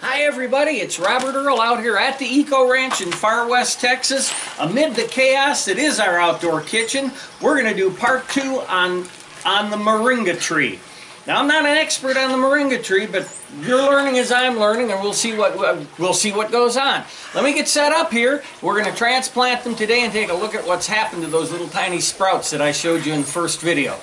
Hi everybody, it's Robert Earl out here at the Eco Ranch in far west Texas. Amid the chaos that is our outdoor kitchen, we're going to do part 2 on the Moringa tree. Now I'm not an expert on the Moringa tree, but you're learning as I'm learning, and we'll see what goes on. Let me get set up here. We're going to transplant them today and take a look at what's happened to those little tiny sprouts that I showed you in the first video.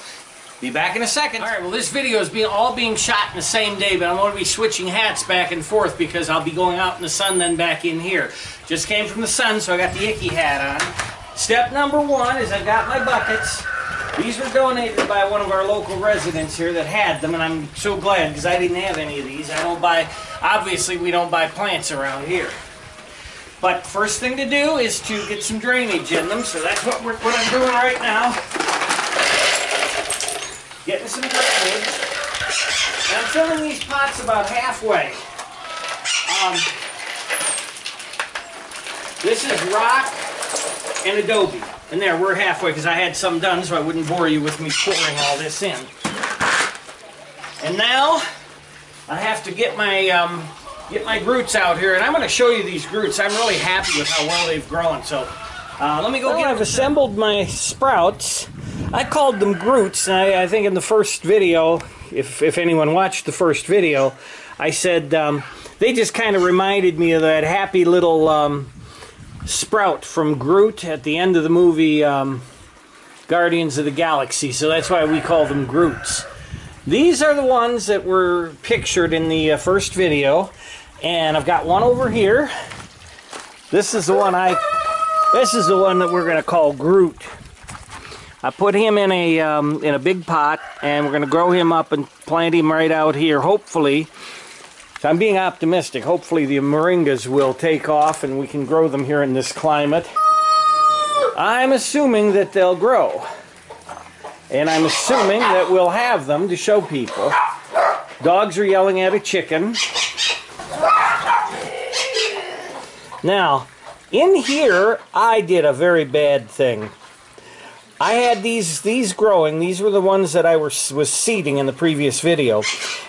Be back in a second. Alright, well this video is all being shot in the same day, but I'm going to be switching hats back and forth because I'll be going out in the sun then back in here. Just came from the sun, so I got the icky hat on. Step number 1 is I've got my buckets. These were donated by one of our local residents here that had them, and I'm so glad because I didn't have any of these. I don't buy, obviously we don't buy plants around here. But first thing to do is to get some drainage in them, so that's what I'm doing right now. Getting some drainage. And I'm filling these pots about halfway. This is rock and adobe. And there, we're halfway because I had some done so I wouldn't bore you with me pouring all this in. And now I have to get my groots out here, and I'm going to show you these groots. I'm really happy with how well they've grown. So let me go get them. I've assembled my sprouts. I called them groots, and I think in the first video, if anyone watched the first video, I said they just kind of reminded me of that happy little sprout from Groot at the end of the movie Guardians of the Galaxy, so that's why we call them groots. These are the ones that were pictured in the first video, and I've got one over here. This is the one that we're going to call Groot. I put him in a big pot, and we're going to grow him up and plant him right out here. Hopefully, if I'm being optimistic, hopefully the Moringas will take off and we can grow them here in this climate. I'm assuming that they'll grow, and I'm assuming that we'll have them to show people. Dogs are yelling at a chicken. Now, in here, I did a very bad thing. I had these growing. These were the ones that I was seeding in the previous video.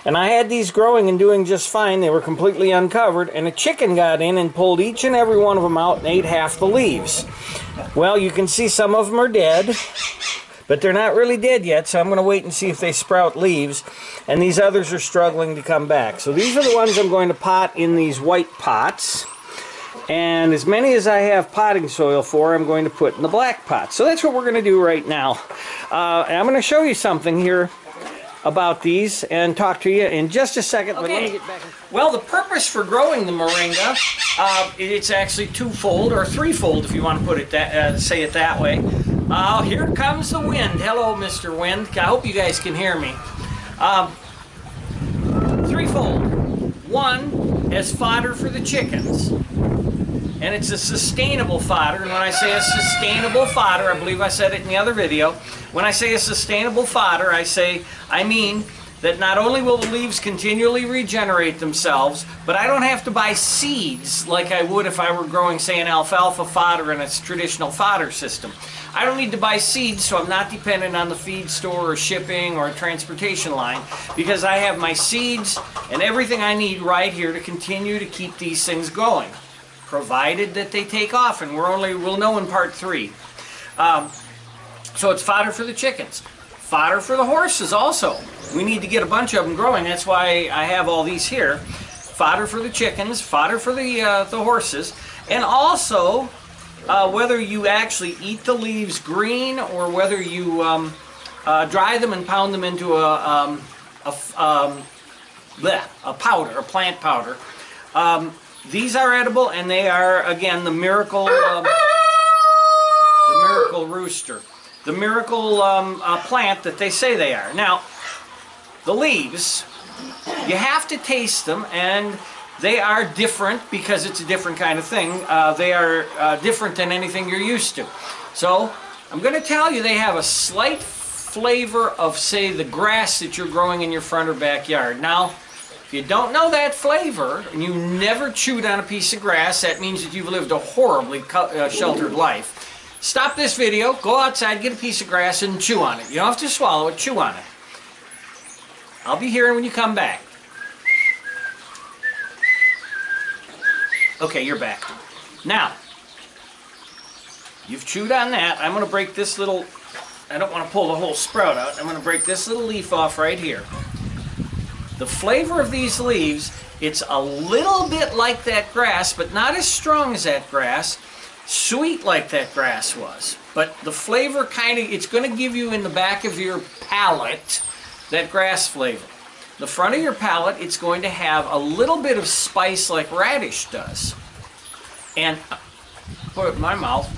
And I had these growing and doing just fine. They were completely uncovered. And a chicken got in and pulled each and every one of them out and ate half the leaves. Well, you can see some of them are dead. But they're not really dead yet, so I'm going to wait and see if they sprout leaves. And these others are struggling to come back. So these are the ones I'm going to pot in these white pots. And as many as I have potting soil for, I'm going to put in the black pot. So that's what we're going to do right now. And I'm going to show you something here about these and talk to you in just a second. Okay. But let me get back. Well, the purpose for growing the Moringa, it's actually twofold or threefold if you want to put it say it that way. Here comes the wind. Hello, Mr. Wind. I hope you guys can hear me. Threefold. One, as fodder for the chickens. And it's a sustainable fodder, and when I say a sustainable fodder, I believe I said it in the other video, when I say a sustainable fodder, I mean that not only will the leaves continually regenerate themselves, but I don't have to buy seeds like I would if I were growing, say, an alfalfa fodder in its traditional fodder system. I don't need to buy seeds, so I'm not dependent on the feed store or shipping or transportation line, because I have my seeds and everything I need right here to continue to keep these things going, provided that they take off, and we'll know in part 3. So it's fodder for the chickens. Fodder for the horses also. We need to get a bunch of them growing. That's why I have all these here. Fodder for the chickens, fodder for the horses, and also whether you actually eat the leaves green or whether you dry them and pound them into a powder, a plant powder. These are edible, and they are, again, the miracle rooster. The miracle plant that they say they are. Now, the leaves, you have to taste them, and they are different because it's a different kind of thing. They are different than anything you're used to. So, I'm going to tell you they have a slight flavor of, say, the grass that you're growing in your front or backyard. Now, if you don't know that flavor, and you never chewed on a piece of grass, that means that you've lived a horribly sheltered life. Stop this video, go outside, get a piece of grass, and chew on it. You don't have to swallow it, chew on it. I'll be here when you come back. Okay, you're back. Now, you've chewed on that. I'm going to break this little, I don't want to pull the whole sprout out. I'm going to break this little leaf off right here. The flavor of these leaves, it's a little bit like that grass, but not as strong as that grass. Sweet like that grass was. But the flavor kind of, it's going to give you in the back of your palate that grass flavor. The front of your palate, it's going to have a little bit of spice like radish does. And put it in my mouth.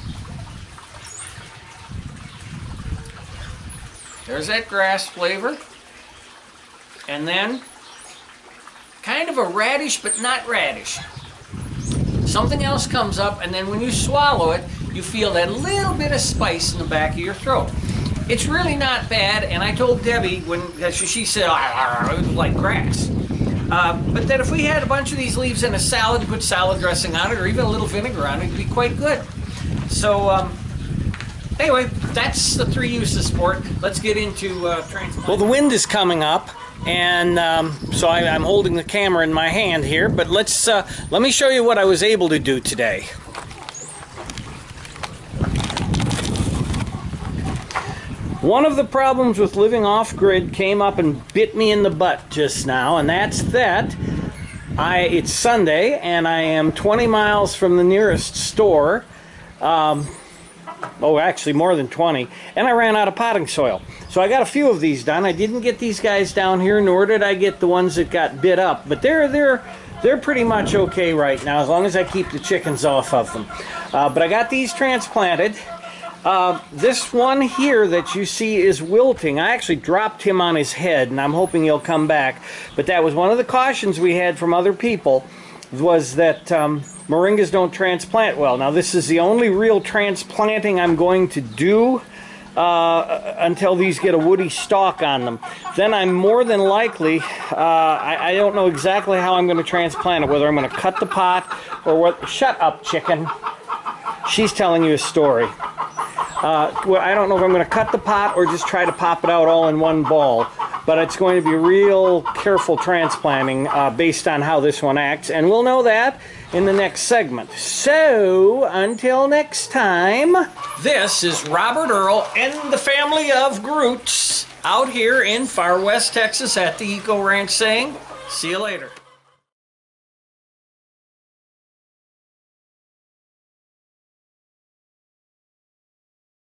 There's that grass flavor. And then kind of a radish, but not radish. Something else comes up, and then when you swallow it, you feel that little bit of spice in the back of your throat. It's really not bad, and I told Debbie, when she said, it was like grass. But that if we had a bunch of these leaves in a salad, put salad dressing on it, or even a little vinegar on it, it'd be quite good. So, anyway, that's the 3 uses for it. Let's get into transplanting. Well, the wind is coming up, and so I'm holding the camera in my hand here, but let me show you what I was able to do today. One of the problems with living off-grid came up and bit me in the butt just now, and that's that it's Sunday, and I am 20 miles from the nearest store. Oh, actually more than 20, and I ran out of potting soil. So I got a few of these done. I didn't get these guys down here, nor did I get the ones that got bit up, but they're pretty much okay right now, as long as I keep the chickens off of them. But I got these transplanted. This one here that you see is wilting. I actually dropped him on his head, and I'm hoping he'll come back. But that was one of the cautions we had from other people, was that moringas don't transplant well. Now, this is the only real transplanting I'm going to do until these get a woody stalk on them. Then I'm more than likely, I don't know exactly how I'm going to transplant it, whether I'm going to cut the pot or what. Shut up, chicken. She's telling you a story. Well, I don't know if I'm going to cut the pot or just try to pop it out all in one ball, but it's going to be real careful transplanting based on how this one acts, and we'll know that in the next segment. So, until next time, this is Robert Earl and the family of Groots out here in far west Texas at the Eco Ranch saying, see you later.